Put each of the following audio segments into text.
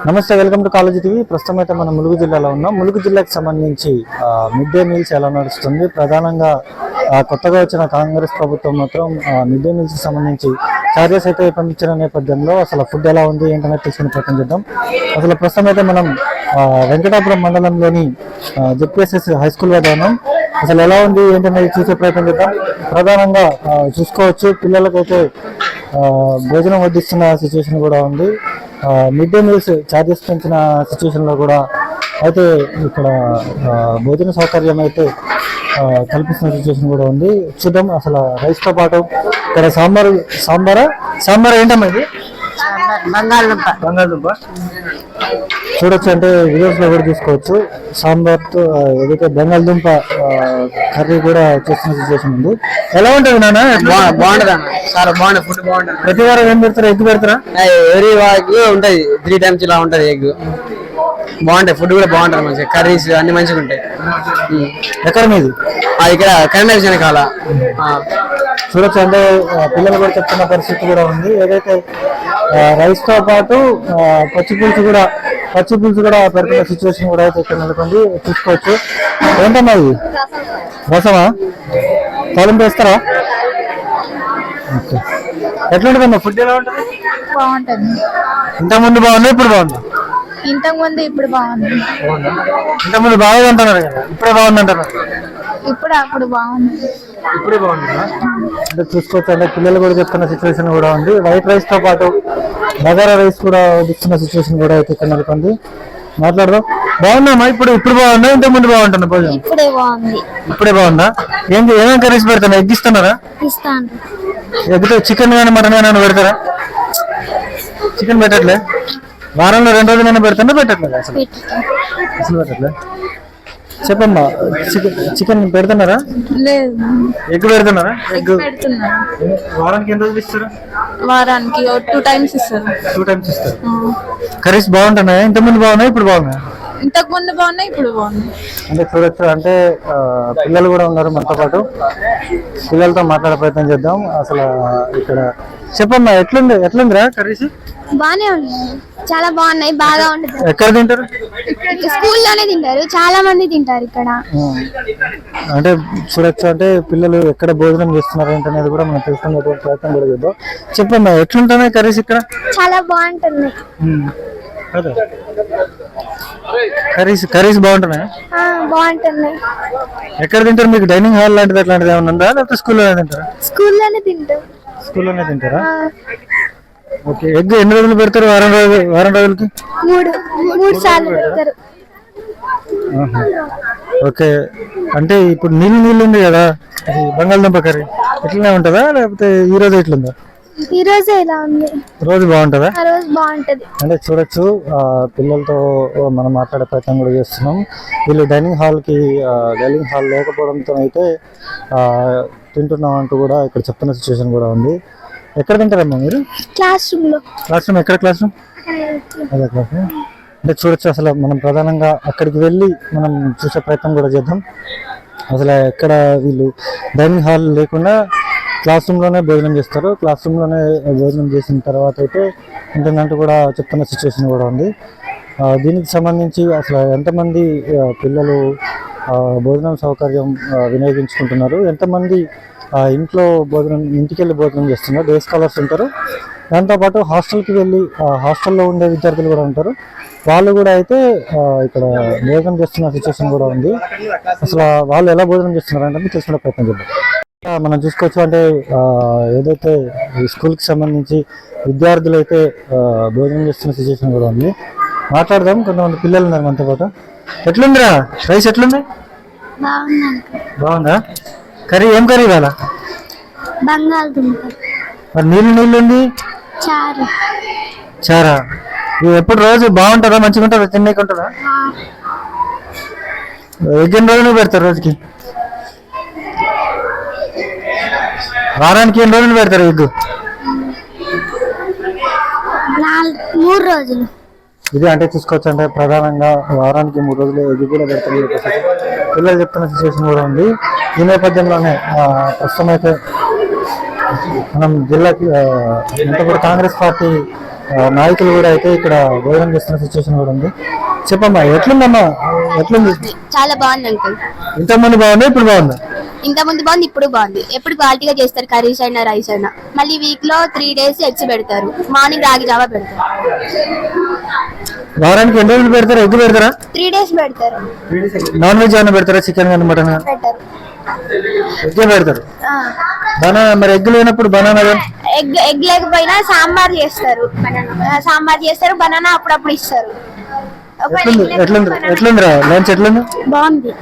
నమస్తే, welcome to college TV. ప్రస్తుతం అయితే మనం ములుగు జిల్లాలో ఉన్నాం. ములుగు జిల్లాకు సంబంధించి మిడ్ డే మీల్స్ ఎలా నడుస్తుంది, ప్రధానంగా కొత్తగా వచ్చిన కాంగ్రెస్ ప్రభుత్వం మాత్రం మిడ్ డే మీల్స్ సంబంధించి చార్జెస్ అయితే పంపించిన నేపథ్యంలో అసలు ఫుడ్ ఎలా ఉంది ఏంటనేది తెలుసుకునే ప్రయత్నం చేద్దాం. అసలు ప్రస్తుతం అయితే మనం వెంకటాపురం మండలంలోని జెడ్పీఎస్ఎస్ హై స్కూల్ వద్ద ఉన్నాం. అసలు ఎలా ఉంది ఏంటనేది చూసే ప్రయత్నం చేద్దాం. ప్రధానంగా చూసుకోవచ్చు, పిల్లలకైతే భోజనం వడ్డిస్తున్న సిచ్యువేషన్ కూడా ఉంది. మిడ్ డే మీల్స్ ఛార్జెస్ పెంచిన సిచ్యువేషన్లో కూడా అయితే ఇక్కడ భోజన సౌకర్యం అయితే కల్పిస్తున్న సిచ్యువేషన్ కూడా ఉంది. చూద్దాం అసలు రైస్తో పాటు ఇక్కడ సాంబార్ ఏంటమ్మా ఇది? బంగాళదుంప చూడొచ్చు, అంటే వీడియోస్లో కూడా చూసుకోవచ్చు. సాంబార్తో ఏదైతే బంగాళదుంప కర్రీ కూడా చేస్తున్న సిచ్యువేషన్ ఉంది. ఎలా ఉంటుంది నాన్న? బాగుంటది అన్న, చాలా బాగుంటుంది. ఫుడ్ బాగుంటుంది. ప్రతి వారం ఏం పెడతారా? ఎగ్ పెడతారా? ఎవరీ వాక్ ఉంటది, 3 times ఇలా ఉంటది ఎగ్. బాగుంటాయి, ఫుడ్ కూడా బాగుంటది, మంచిగా కర్రీస్ అన్ని మంచిగా ఉంటాయి. ఎక్కడ మీది? ఇక్కడ కరీంనగర్ జనకాల. చూడొచ్చు, అంటే పిల్లలు కూడా చెప్తున్న పరిస్థితి కూడా ఉంది. ఏదైతే రైస్ తో పాటు పచ్చి పులుసు కూడా పెడుతున్న సిచ్యువేషన్ కూడా అయితే ఇక్కడ నెలకొంది. చూసుకోవచ్చు. ఏంటమ్మా ఇది? రసమా? తాలింపు వేస్తారా? ఓకే. ఎట్లుంటుందమ్మా ఫుడ్? ఎలా ఉంటుంది? బాగుంటుంది. ఇంతకుముందు బాగుందా, ఇప్పుడు బాగుందా? ఇంతకుముందు ఇప్పుడు బాగుంది. ఇంతకుముందు బాగా అంటున్నారు కదా, ఇప్పుడే బాగుంది అంటున్నారు. అప్పుడు బాగుంది. ఇప్పుడే బాగుంది అంటే చూసుకోవచ్చు. అంటే పిల్లలు కూడా చెప్తున్న సిచ్యువేషన్ కూడా ఉంది. వైట్ రైస్ తో పాటు బగారా రైస్ కూడా ఇస్తున్న సిచ్యువేషన్ కూడా అయితే ఇక్కడ నెలకొంది. మాట్లాడదాం. బాగుందమ్మా? ఇప్పుడు బాగుందా, ఇంతకు ముందు బాగుంటుంది భోజనం? ఇప్పుడే బాగుందా? ఏమేమి కర్రీస్ పెడతాను? ఎగ్ ఇస్తున్నారా? ఎగ్తో చికెన్ కానీ మటన్ కానీ పెడతారా? చికెన్ పెట్టట్లే? వారంలో 2 రోజులైనా పెడతానా? పెట్టట్లేదు అసలు పెట్టట్లే. చెప్పమ్మా, చికెన్ పెడుతున్నారా? ఎగ్ పెడుతున్నారా? ఎగ్ వారానికి ఎన్ని రోజులు ఇస్తారు? వారానికి 2 times ఇస్తారు. 2 times ఇస్తారు. కర్రీస్ బాగుంటున్నాయా? ఇంతకుముందు బాగున్నాయి, ఇప్పుడు బాగున్నాయి? ఇంతకు ముందు బాగున్నాయి, ఇప్పుడు బాగున్నాయి. అంటే చూడొచ్చు, అంటే పిల్లలు కూడా ఉన్నారు మనతో పాటు. పిల్లలతో మాట్లాడే ప్రయత్నం చేద్దాం. అసలు ఇక్కడ చెప్పమ్మా, ఎట్లుందిరా కర్రీస్? బానే ఉన్నాయి, చాలా బాగున్నాయి, బాగా ఉంటుంది. ఎక్కడ తింటారు? స్కూల్లోనే తింటారు, చాలా మంది తింటారు ఇక్కడ. అంటే చూడొచ్చు, అంటే పిల్లలు ఎక్కడ భోజనం చేస్తున్నారు ఏంటనేది కూడా మనం తెలుసుకునే ప్రయత్నం కూడా చేద్దాం. చెప్పమ్మా, ఎట్లుంటున్నాయి కర్రీస్ ఇక్కడ? చాలా బాగుంటుంది. కర్రీస్ బాగుంటున్నాయి. బాగుంటుంది. ఎక్కడ తింటారు? మీకు డైనింగ్ హాల్ లాంటిది అట్లాంటిది ఏమన్నా ఉందా, లేకపోతే స్కూల్లోనే తింటారా? స్కూల్లోనే తింటారా? ఓకే. ఎగ్ ఎన్ని రోజులు పెడతారు? వారం రోజులకి 3 సార్లు పెడతారు. ఓకే. అంటే ఇప్పుడు నీళ్ళు ఉంది కదా, బంగాళదుంప కర్రీ ఇట్లనే ఉంటుందా, లేకపోతే ఈ రోజు ఎట్లుందా? ఈ రోజే ఇలా ఉంది. రోజు బాగుంటుందా? రోజు బాగుంటది. అంటే చూడొచ్చు, పిల్లలతో మనం మాట్లాడే ప్రయత్నం కూడా చేస్తున్నాం. వీళ్ళు డైనింగ్ హాల్ లేకపోవడంతో అయితే తింటున్నాం అంటూ కూడా ఇక్కడ చెప్తున్న సిచ్యువేషన్ కూడా ఉంది. ఎక్కడ తింటారమ్మా మీరు? Class room. ఎక్కడ క్లాస్ రూమ్? అదే క్లాస్ రూమ్. అంటే చూడొచ్చు, అసలు మనం ప్రధానంగా అక్కడికి వెళ్ళి మనం చూసే ప్రయత్నం కూడా చేద్దాం. అసలు ఎక్కడ వీళ్ళు డైనింగ్ హాల్ లేకుండా క్లాస్ రూమ్లోనే భోజనం చేస్తారు. క్లాస్ రూమ్లోనే భోజనం చేసిన తర్వాత అయితే ఉంటుందంటూ కూడా చెప్తున్న సిచ్యువేషన్ కూడా ఉంది. దీనికి సంబంధించి అసలు ఎంతమంది పిల్లలు భోజనం సౌకర్యం వినియోగించుకుంటున్నారు, ఎంతమంది ఇంటికి వెళ్ళి భోజనం చేస్తున్నారు? డే స్కాలర్స్ ఉంటారు, దాంతోపాటు హాస్టల్కి వెళ్ళి హాస్టల్లో ఉండే విద్యార్థులు కూడా ఉంటారు. వాళ్ళు కూడా అయితే ఇక్కడ భోజనం చేస్తున్న సిచ్యువేషన్ కూడా ఉంది. అసలు వాళ్ళు ఎలా భోజనం చేస్తున్నారు అంటే తెలుసుకునే ప్రయత్నం చేద్దాం. మనం చూసుకోవచ్చు, అంటే ఏదైతే ఈ స్కూల్కి సంబంధించి విద్యార్థులు అయితే భోజనం చేస్తున్న సిచ్యువేషన్ కూడా ఉంది. మాట్లాడదాం. కొంతమంది పిల్లలు ఉన్నారు మనతో పాటు. ఎట్లుందిరా రైస్? ఎట్లుంది? బాగుందా? కర్రీ ఏం కర్రీ ఇవాళ? బంగాళదుంప. మరి నీళ్ళు ఉంది, చారా. ఇది ఎప్పుడు రోజు బాగుంటుందా, మంచిగా ఉంటుందా, తిన్నకి ఉంటుందా? ఎన్ని రోజులు పెడతారు రోజుకి? వారానికి ఎన్ని రోజులు పెడతారు ఎగ్? 3 రోజులు. ఇది అంటే చూసుకోవచ్చు, అంటే ప్రధానంగా వారానికి 3 రోజులు ఎగ్ కూడా పెడతారు. పిల్లలు చెప్తున్న సిచ్యువేషన్ కూడా ఉంది. ఈ నేపథ్యంలోనే ప్రస్తుతం అయితే మనం జిల్లాకి అంటే కూడా కాంగ్రెస్ పార్టీ నాయకులు కూడా అయితే ఇక్కడ భోజనం చేస్తున్న సిచ్యువేషన్ కూడా ఉంది. చెప్పమ్మా, ఎట్లుందమ్మా? ఎట్లుంది? చాలా బాగుంది అంకుల్. ఇంతమంది బాగుందా? ఇప్పుడు బాగుందా? ఇంత ముందు బాగుంది, ఇప్పుడు బాగుంది. ఎప్పుడు క్వాలిటీగా చేస్తారు, కర్రీస్ అయినా రైస్ అయినా. మళ్ళీ వీక్ లో 3 days ఎగ్స్ పెడతారు. మార్నింగ్ రాగి జావా పెడతారు. వారానికి ఎన్ని రోజులు పెడతారా? ఎగ్ పెడతారా? 3 days పెడతారు. నాన్ వెజ్ ఏమైనా పెడతారా? చికెన్ కానీ మటన్? పెట్టారు. ఎగ్గే పెడతారు. బనానా మరి ఎగ్ లేనప్పుడు బనానా ఎగ్ లేకపోయినా సాంబార్ చేస్తారు. బనానా అప్పుడప్పుడు ఇస్తారు. ఎట్లుందిరా లంచ్? ఎట్లుంది? బాగుంది.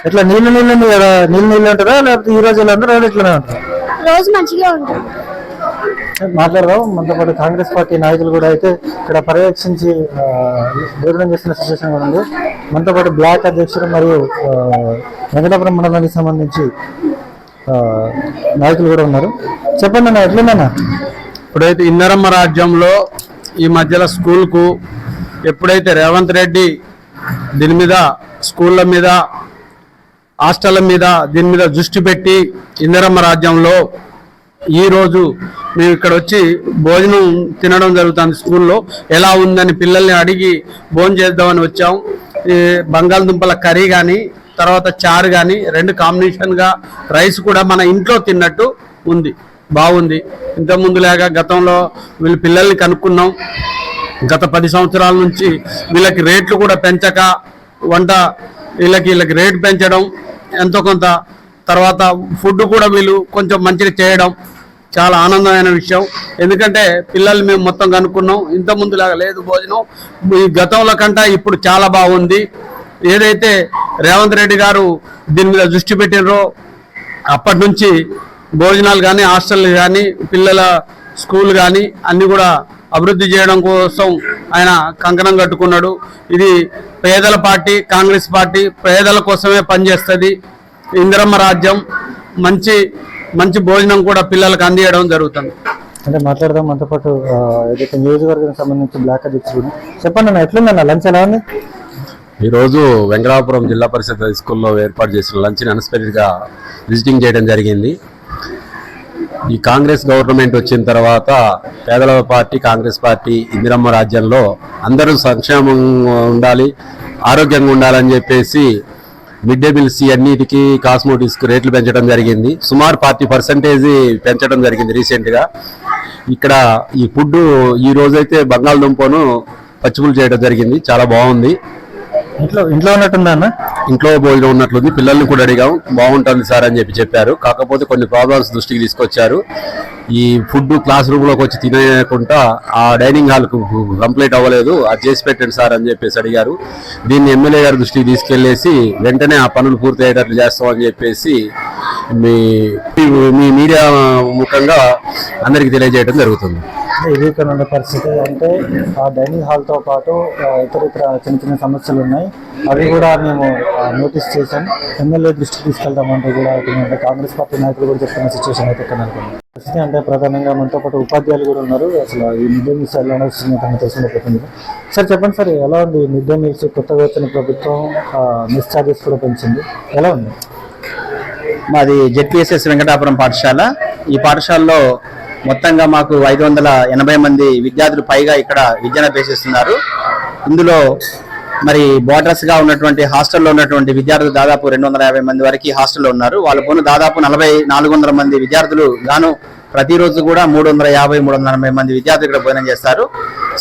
ఎట్లా నీళ్ళు కదా? నీళ్ళు ఉంటారా లేకపోతే ఈ రోజు అందరూ ఇట్లనే ఉంటారా? రోజు మంచిగా ఉంటుంది. మాట్లాడదాం. మనతో పాటు కాంగ్రెస్ పార్టీ నాయకులు కూడా అయితే ఇక్కడ పర్యవేక్షించి భోజనం చేస్తున్న సిచ్యువేషన్ కూడా ఉంది. మనతో పాటు బ్లాక్ అధ్యక్షుడు మరియు వెంకటాపురం మండలానికి సంబంధించి నాయకులు కూడా ఉన్నారు. చెప్పండి అన్న, ఎట్లుందన్నా? ఇప్పుడైతే ఇందిరమ్మ రాజ్యంలో ఈ మధ్యలో స్కూల్కు ఎప్పుడైతే రేవంత్ రెడ్డి దీని మీద స్కూళ్ళ మీద హాస్టళ్ళ మీద దీని మీద దృష్టి పెట్టి ఇందిరమ్మ రాజ్యంలో ఈరోజు మేము ఇక్కడ వచ్చి భోజనం తినడం జరుగుతుంది. స్కూల్లో ఎలా ఉందని పిల్లల్ని అడిగి భోజనం చేద్దామని వచ్చాం. ఈ బంగాళదుంపల కర్రీ కానీ తర్వాత చారు కానీ 2 కాంబినేషన్గా రైస్ కూడా మన ఇంట్లో తిన్నట్టు ఉంది, బాగుంది. ఇంతకుముందు లేక గతంలో వీళ్ళ పిల్లల్ని కనుక్కున్నాం. గత 10 సంవత్సరాల నుంచి వీళ్ళకి రేట్లు కూడా పెంచక వంట వీళ్ళకి రేటు పెంచడం ఎంతో కొంత, తర్వాత ఫుడ్ కూడా వీళ్ళు కొంచెం మంచిగా చేయడం చాలా ఆనందమైన విషయం. ఎందుకంటే పిల్లలు మేము మొత్తం కనుక్కున్నాం. ఇంతకుముందు లాగా లేదు భోజనం. ఈ గతంలో కంటే ఇప్పుడు చాలా బాగుంది. ఏదైతే రేవంత్ రెడ్డి గారు దీని మీద దృష్టి పెట్టినరో అప్పటి నుంచి భోజనాలు కానీ హాస్టల్ కానీ పిల్లల స్కూల్ కానీ అన్నీ కూడా అభివృద్ధి చేయడం కోసం ఆయన కంకణం కట్టుకున్నాడు. ఇది పేదల పార్టీ, కాంగ్రెస్ పార్టీ పేదల కోసమే పనిచేస్తుంది. ఇందిరమ్మ రాజ్యం మంచి భోజనం కూడా పిల్లలకు అందియడం జరుగుతుంది. అంటే మాట్లాడదాం. మనతో పాటు ఏదైతే నియోజకవర్గానికి సంబంధించి బ్లాక్ అధ్యక్షుడు. చెప్పండి అన్న, ఎట్లుందన్న లంచ్? ఎలా ఉంది? ఈరోజు వెంకటాపురం జిల్లా పరిషత్ హై స్కూల్లో ఏర్పాటు చేసిన లంచ్ని అన్ఎక్స్పెక్టెడ్గా విజిటింగ్ చేయడం జరిగింది. ఈ కాంగ్రెస్ గవర్నమెంట్ వచ్చిన తర్వాత పేదల పార్టీ కాంగ్రెస్ పార్టీ ఇందిరమ్మ రాజ్యంలో అందరూ సంక్షేమంగా ఉండాలి, ఆరోగ్యంగా ఉండాలని చెప్పేసి మిడ్ డే మీల్స్ అన్నిటికీ కాస్మోటిక్స్కి రేట్లు పెంచడం జరిగింది. సుమారు 40% పెంచడం జరిగింది రీసెంట్గా. ఇక్కడ ఈ ఫుడ్ ఈ రోజైతే బంగాళదుంపను పచ్చిపులు చేయడం జరిగింది, చాలా బాగుంది. ఇంట్లో ఉన్నట్టుందా అన్న? ఇంట్లో భోజనం ఉన్నట్లుంది. పిల్లల్ని కూడా అడిగాం, బాగుంటుంది సార్ అని చెప్పారు. కాకపోతే కొన్ని ప్రాబ్లమ్స్ దృష్టికి తీసుకొచ్చారు. ఈ ఫుడ్ క్లాస్ రూమ్లోకి వచ్చి తినేయకుండా ఆ డైనింగ్ హాల్కు కంప్లీట్ అవ్వలేదు, అది చేసి పెట్టండి సార్ అని చెప్పేసి అడిగారు. దీన్ని ఎమ్మెల్యే గారి దృష్టికి తీసుకెళ్లేసి వెంటనే ఆ పనులు పూర్తి అయ్యేటట్లు చేస్తామని చెప్పేసి మీ మీడియా ముఖంగా అందరికీ తెలియజేయడం జరుగుతుంది. ఇది ఇక్కడ ఉన్న పరిస్థితి. అంటే ఆ డైనింగ్ హాల్తో పాటు ఇతర చిన్న సమస్యలు ఉన్నాయి. అవి కూడా మేము నోటీస్ చేశాం, ఎమ్మెల్యే దృష్టికి తీసుకెళ్తామంటూ కూడా కాంగ్రెస్ పార్టీ నాయకులు కూడా చెప్తున్న సిచ్యువేషన్ అయితే ఇక్కడ అనుకున్నాం. పరిస్థితి అంటే ప్రధానంగా మనతో పాటు ఉపాధ్యాయులు కూడా ఉన్నారు. అసలు ఈ మిడ్ డే మీల్స్ ఎలా వస్తుందని తెలిసిపోతుంది. సార్ చెప్పండి సార్, ఎలా ఉంది మిడ్ డే మీల్స్? కొత్తగా వచ్చిన ప్రభుత్వం మిస్ ఛార్జెస్ కూడా పెంచింది, ఎలా ఉంది? మాది జెడ్పీఎస్ఎస్ వెంకటాపురం పాఠశాల. ఈ పాఠశాలలో మొత్తంగా మాకు 580 మంది విద్యార్థులు పైగా ఇక్కడ విద్యను అభ్యసిస్తున్నారు. ఇందులో మరి బోర్డర్స్ గా ఉన్నటువంటి హాస్టల్లో ఉన్నటువంటి విద్యార్థులు దాదాపు 250 మంది వరకు హాస్టల్లో ఉన్నారు. వాళ్ళ పోను దాదాపు 400 మంది విద్యార్థులు గాను ప్రతిరోజు కూడా 350-340 మంది విద్యార్థులు ఇక్కడ భోజనం చేస్తారు.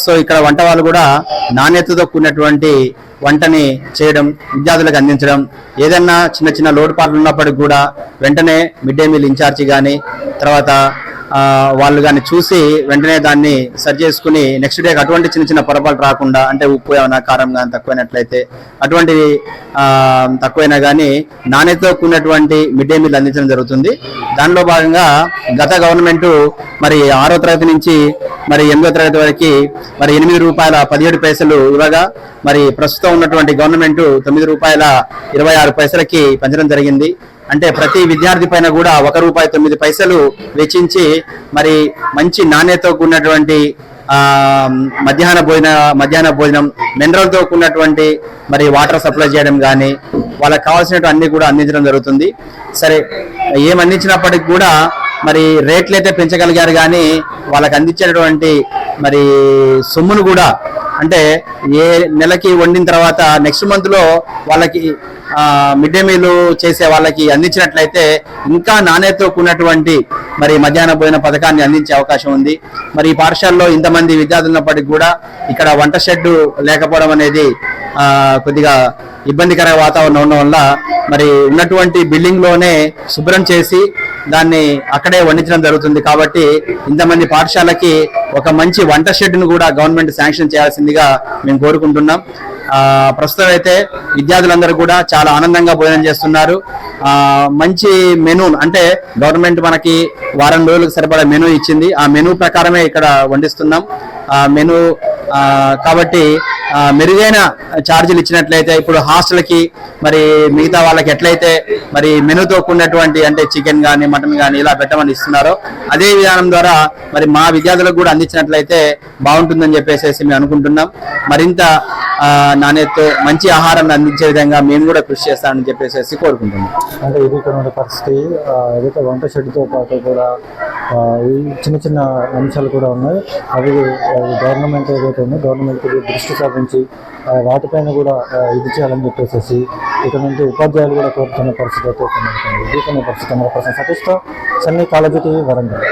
సో ఇక్కడ వంట వాళ్ళు కూడా నాణ్యతతో కూడినటువంటి వంటని చేయడం, విద్యార్థులకు అందించడం, ఏదన్నా చిన్న లోటుపాట్లు ఉన్నప్పటికీ కూడా వెంటనే మిడ్ డే మీల్ ఇన్ఛార్జి కానీ తర్వాత వాళ్ళు కానీ చూసి వెంటనే దాన్ని సరి చేసుకుని నెక్స్ట్ డే అటువంటి చిన్న పొరపాటు రాకుండా, అంటే ఉప్పు ఏమైనా కారం కానీ తక్కువైనట్లయితే అటువంటి తక్కువైనా కానీ నాణ్యతతో కూడినటువంటి మిడ్ డే మీల్ అందించడం జరుగుతుంది. దానిలో భాగంగా గత గవర్నమెంట్ మరి 6వ తరగతి నుంచి మరి 8వ తరగతి వరకు మరి ₹8.17 ఇవ్వగా మరి ప్రస్తుతం ఉన్నటువంటి గవర్నమెంట్ ₹9.26 పెంచడం జరిగింది. అంటే ప్రతి విద్యార్థి పైన కూడా ₹1.09 వెచ్చించి మరి మంచి నాణ్యతతో కూడినటువంటి మధ్యాహ్న భోజనం మినరల్తో కూడినటువంటి మరి వాటర్ సప్లై చేయడం కానీ వాళ్ళకి కావాల్సినటువంటి అన్ని కూడా అందించడం జరుగుతుంది. సరే, ఏం అందించినప్పటికీ కూడా మరి రేట్లు అయితే పెంచగలిగారు కానీ వాళ్ళకి అందించేటువంటి మరి సొమ్మును కూడా అంటే ఏ నెలకి వండిన తర్వాత నెక్స్ట్ మంత్ లో వాళ్ళకి మిడ్ డే మీల్ చేసే వాళ్ళకి అందించినట్లయితే ఇంకా నాణ్యతతో కూడినటువంటి మరి మధ్యాహ్న భోజన పథకాన్ని అందించే అవకాశం ఉంది. మరి ఈ పాఠశాలలో ఇంతమంది విద్యార్థులు ఉన్నప్పటికీ కూడా ఇక్కడ వంట షెడ్ లేకపోవడం అనేది కొద్దిగా ఇబ్బందికర వాతావరణం ఉండడం వల్ల మరి ఉన్నటువంటి బిల్డింగ్ లోనే శుభ్రం చేసి దాన్ని అక్కడే వండించడం జరుగుతుంది. కాబట్టి ఇంతమంది పాఠశాలకి ఒక మంచి వంట షెడ్ ను కూడా గవర్నమెంట్ శాంక్షన్ చేయాల్సిందిగా మేము కోరుకుంటున్నాం. ప్రస్తుతం అయితే విద్యార్థులందరూ కూడా చాలా ఆనందంగా భోజనం చేస్తున్నారు. మంచి మెనూ అంటే గవర్నమెంట్ మనకి వారం రోజులకు సరిపడా మెనూ ఇచ్చింది. ఆ మెనూ ప్రకారమే ఇక్కడ వండిస్తున్నాం. మెనూ కాబట్టి మెరుగైన ఛార్జీలు ఇచ్చినట్లయితే ఇప్పుడు హాస్టల్కి మరి మిగతా వాళ్ళకి ఎట్లయితే మరి మెనూతో కూడినటువంటి అంటే చికెన్ కానీ మటన్ కానీ ఇలా పెట్టమని ఇస్తున్నారో అదే విధానం ద్వారా మరి మా విద్యార్థులకు కూడా అందించినట్లయితే బాగుంటుందని చెప్పేసి మేము అనుకుంటున్నాం. మరింత నాణ్యతతో మంచి ఆహారాన్ని అందించే విధంగా మేము కూడా కృషి చేస్తామని చెప్పేసి కోరుకుంటున్నాం. అంటే ఇది ఇక్కడ ఉన్న పరిస్థితి. ఏదైతే వంట షెడ్తో పాటు కూడా ఈ చిన్న చిన్న అంశాలు కూడా ఉన్నాయి. అవి గవర్నమెంట్ ఏదైతే ఉందో గవర్నమెంట్ దృష్టి సాధించి వాటిపైన కూడా ఇది చేయాలని చెప్పేసి ఇక్కడ నుండి ఉపాధ్యాయులు కూడా కోరుతున్న పరిస్థితి అయితే ఇది పరిస్థితి. మన ప్రశ్న సతీష్తో సన్నీ కాలేజీ టీవీ వరంగల్.